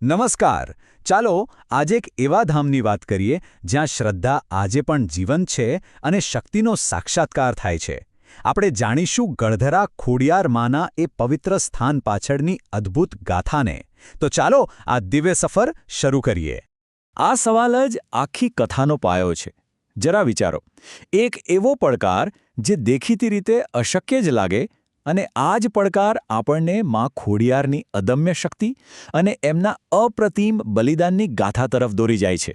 નમસ્કાર. ચાલો આજે એક એવા ધામની વાત કરીએ જ્યાં શ્રદ્ધા આજે પણ જીવંત છે અને શક્તિનો સાક્ષાત્કાર થાય છે. આપણે જાણીશું ગળધરા ખોડિયાર માના એ પવિત્ર સ્થાન પાછળની અદ્ભુત ગાથાને. તો ચાલો આ દિવ્ય સફર શરૂ કરીએ. આ સવાલ જ આખી કથાનો પાયો છે. જરા વિચારો, એક એવો પડકાર જે દેખીતી રીતે અશક્ય જ લાગે, અને આ જ પડકાર આપણને માં ખોડિયારની અદમ્ય શક્તિ અને એમના અપ્રતિમ બલિદાનની ગાથા તરફ દોરી જાય છે.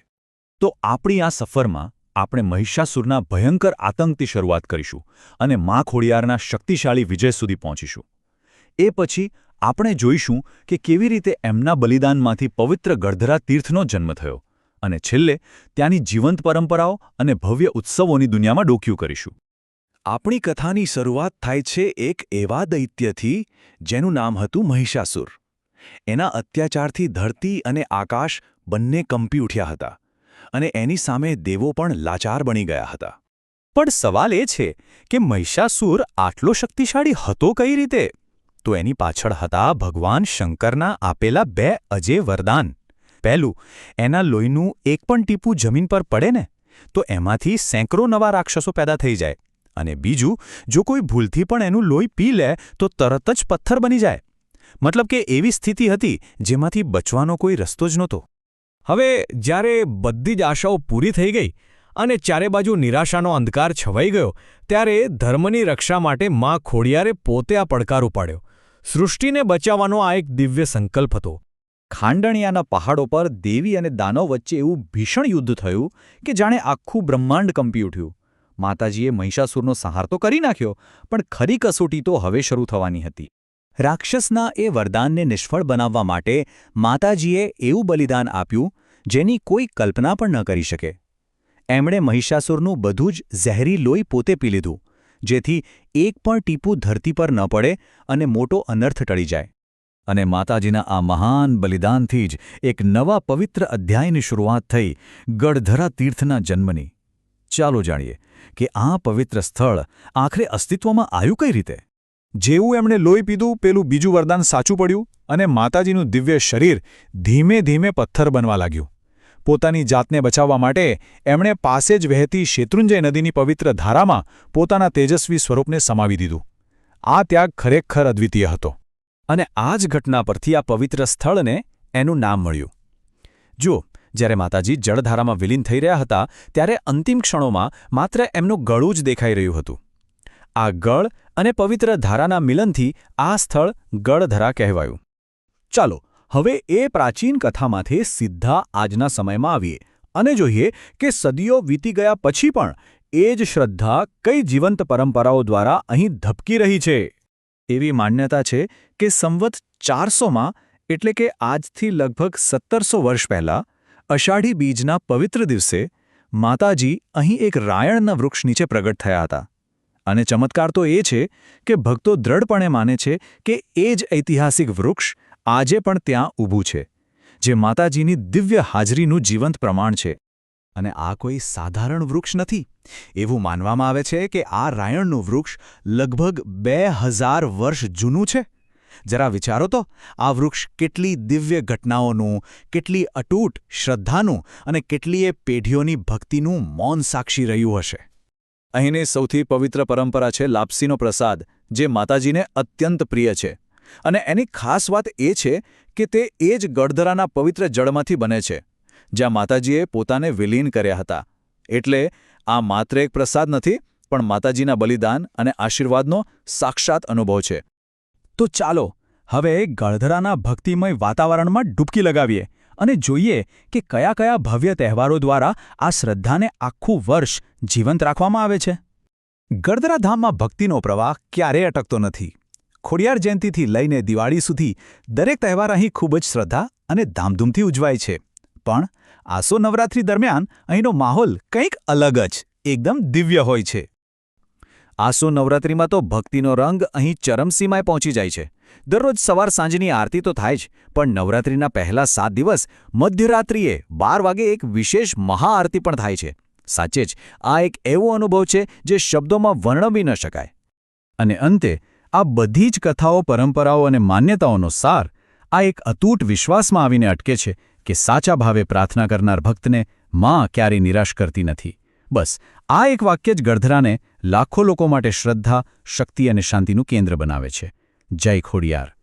તો આપણી આ સફરમાં આપણે મહિષાસુરના ભયંકર આતંકથી શરૂઆત કરીશું અને માં ખોડિયારના શક્તિશાળી વિજય સુધી પહોંચીશું. એ પછી આપણે જોઈશું કે કેવી રીતે એમના બલિદાનમાંથી પવિત્ર ગળધરા તીર્થનો જન્મ થયો, અને છેલ્લે ત્યાંની જીવંત પરંપરાઓ અને ભવ્ય ઉત્સવોની દુનિયામાં ડોક્યું કરીશું. આપણી કથાની શરૂઆત થાય છે એક એવા દૈત્યથી જેનું નામ હતું મહિષાસુર. એના અત્યાચારથી ધરતી અને આકાશ બંને કંપી ઉઠ્યા હતા, અને એની સામે દેવો પણ લાચાર બની ગયા હતા. પણ સવાલ એ છે કે મહિષાસુર આટલો શક્તિશાળી હતો કઈ રીતે? તો એની પાછળ હતા ભગવાન શંકરના આપેલા બે અજેય વરદાન. પહેલું, એના લોહીનું એક પણ ટીપું જમીન પર પડે ને તો એમાંથી સેંકડો નવા રાક્ષસો પેદા થઈ જાય, અને બીજું, જો કોઈ ભૂલથી પણ એનું લોહી પી લે તો તરત જ પથ્થર બની જાય. મતલબ કે એવી સ્થિતિ હતી જેમાંથી બચવાનો કોઈ રસ્તો જ નહોતો. હવે જ્યારે બધી જ આશાઓ પૂરી થઈ ગઈ અને ચારે બાજુ નિરાશાનો અંધકાર છવાઈ ગયો, ત્યારે ધર્મની રક્ષા માટે માં ખોડિયારે પોતે આ પડકાર ઉપાડ્યો. સૃષ્ટિને બચાવવાનો આ એક દિવ્ય સંકલ્પ હતો. ખાંડણિયાના પહાડો પર દેવી અને દાનવ વચ્ચે એવું ભીષણ યુદ્ધ થયું કે જાણે આખું બ્રહ્માંડ કંપી ઉઠ્યું. માતાજીએ મહિષાસુરનો સંહાર તો કરી નાખ્યો, પણ ખરી કસોટી તો હવે શરૂ થવાની હતી. રાક્ષસના એ વરદાનને નિષ્ફળ બનાવવા માટે માતાજીએ એવું બલિદાન આપ્યું જેની કોઈ કલ્પના પણ ન કરી શકે. એમણે મહિષાસુરનું બધું જ ઝેરી લોહી પોતે પી લીધું, જેથી એક પણ ટીપું ધરતી પર ન પડે અને મોટો અનર્થ ટળી જાય. અને માતાજીના આ મહાન બલિદાનથી જ એક નવા પવિત્ર અધ્યાયની શરૂઆત થઈ, ગળધરા તીર્થના જન્મની. ચાલો જાણીએ કે આ પવિત્ર સ્થળ આખરે અસ્તિત્વમાં આવ્યું કઈ રીતે. જેવું એમણે લોહી પીધું, પેલું બીજું વરદાન સાચું પડ્યું અને માતાજીનું દિવ્ય શરીર ધીમે ધીમે પથ્થર બનવા લાગ્યું. પોતાની જાતને બચાવવા માટે એમણે પાસે જ વહેતી શેત્રુંજય નદીની પવિત્ર ધારામાં પોતાના તેજસ્વી સ્વરૂપને સમાવી દીધું. આ ત્યાગ ખરેખર અદ્વિતીય હતો, અને આ જ ઘટના પરથી આ પવિત્ર સ્થળને એનું નામ મળ્યું. જુઓ, જ્યારે માતાજી જળધારામાં વિલીન થઈ રહ્યા હતા ત્યારે અંતિમ ક્ષણોમાં માત્ર એમનું ગળું જ દેખાઈ રહ્યું હતું. આ ગળ અને પવિત્ર ધારાના મિલનથી આ સ્થળ ગળધરા કહેવાયું. ચાલો હવે એ પ્રાચીન કથામાંથી સીધા આજના સમયમાં આવીએ અને જોઈએ કે સદીઓ વીતી ગયા પછી પણ એ જ શ્રદ્ધા કઈ જીવંત પરંપરાઓ દ્વારા અહીં ધબકી રહી છે. એવી માન્યતા છે કે સંવત 400માં, એટલે કે આજથી લગભગ 1700 વર્ષ પહેલાં, અષાઢી બીજના પવિત્ર દિવસે માતાજી અહીં એક રાયણના વૃક્ષ નીચે પ્રગટ થયા હતા. અને ચમત્કાર તો એ છે કે ભક્તો દ્રઢપણે માને છે કે એ જ ઐતિહાસિક વૃક્ષ આજે પણ ત્યાં ઊભું છે, જે માતાજીની દિવ્ય હાજરીનું જીવંત પ્રમાણ છે. અને આ કોઈ સાધારણ વૃક્ષ નથી. એવું માનવામાં આવે છે કે આ રાયણનું વૃક્ષ લગભગ 2000 વર્ષ જૂનું છે. જરા વિચારો તો, આ વૃક્ષ કેટલી દિવ્ય ઘટનાઓનું, કેટલી અતૂટ શ્રદ્ધાનું અને કેટલીય પેઢીઓની ભક્તિનું મૌન સાક્ષી રહ્યું હશે. અહીંની સૌથી પવિત્ર પરંપરા છે લાપસીનો પ્રસાદ, જે માતાજીને અત્યંત પ્રિય છે. અને એની ખાસ વાત એ છે કે તે એ જ ગળધરાના પવિત્ર જળમાંથી બને છે, જ્યાં માતાજીએ પોતાને વિલીન કર્યા હતા. એટલે આ માત્ર એક પ્રસાદ નથી, પણ માતાજીના બલિદાન અને આશીર્વાદનો સાક્ષાત અનુભવ છે. તો ચાલો હવે ગળધરાના ભક્તિમય વાતાવરણમાં ડૂબકી લગાવીએ અને જોઈએ કે કયા કયા ભવ્ય તહેવારો દ્વારા આ શ્રદ્ધાને આખું વર્ષ જીવંત રાખવામાં આવે છે. ગળધરા ધામમાં ભક્તિનો પ્રવાહ ક્યારેય અટકતો નથી. ખોડિયાર જયંતીથી લઈને દિવાળી સુધી દરેક તહેવાર અહીં ખૂબ જ શ્રદ્ધા અને ધામધૂમથી ઉજવાય છે. પણ આસો નવરાત્રિ દરમિયાન અહીંનો માહોલ કંઈક અલગ જ, એકદમ દિવ્ય હોય છે. આસો નવરાત્રિમાં તો ભક્તિનો રંગ અહીં ચરમસીમાએ પહોંચી જાય છે. દરરોજ સવાર સાંજની આરતી તો થાય જ, પણ નવરાત્રિના પહેલા 7 દિવસ મધ્યરાત્રિએ 12 વાગે એક વિશેષ મહાઆરતી પણ થાય છે. સાચે જ આ એક એવો અનુભવ છે જે શબ્દોમાં વર્ણવી ન શકાય. અને અંતે આ બધી જ કથાઓ, પરંપરાઓ અને માન્યતાઓનો સાર આ એક અતૂટ વિશ્વાસમાં આવીને અટકે છે કે સાચા ભાવે પ્રાર્થના કરનાર ભક્તને માં ક્યારેય નિરાશ કરતી નથી. બસ આ એક વાક્ય જ ગળધરાને લાખો લોકો માટે શ્રદ્ધા, શક્તિ અને શાંતિનું કેન્દ્ર બનાવે છે. જય ખોડિયાર.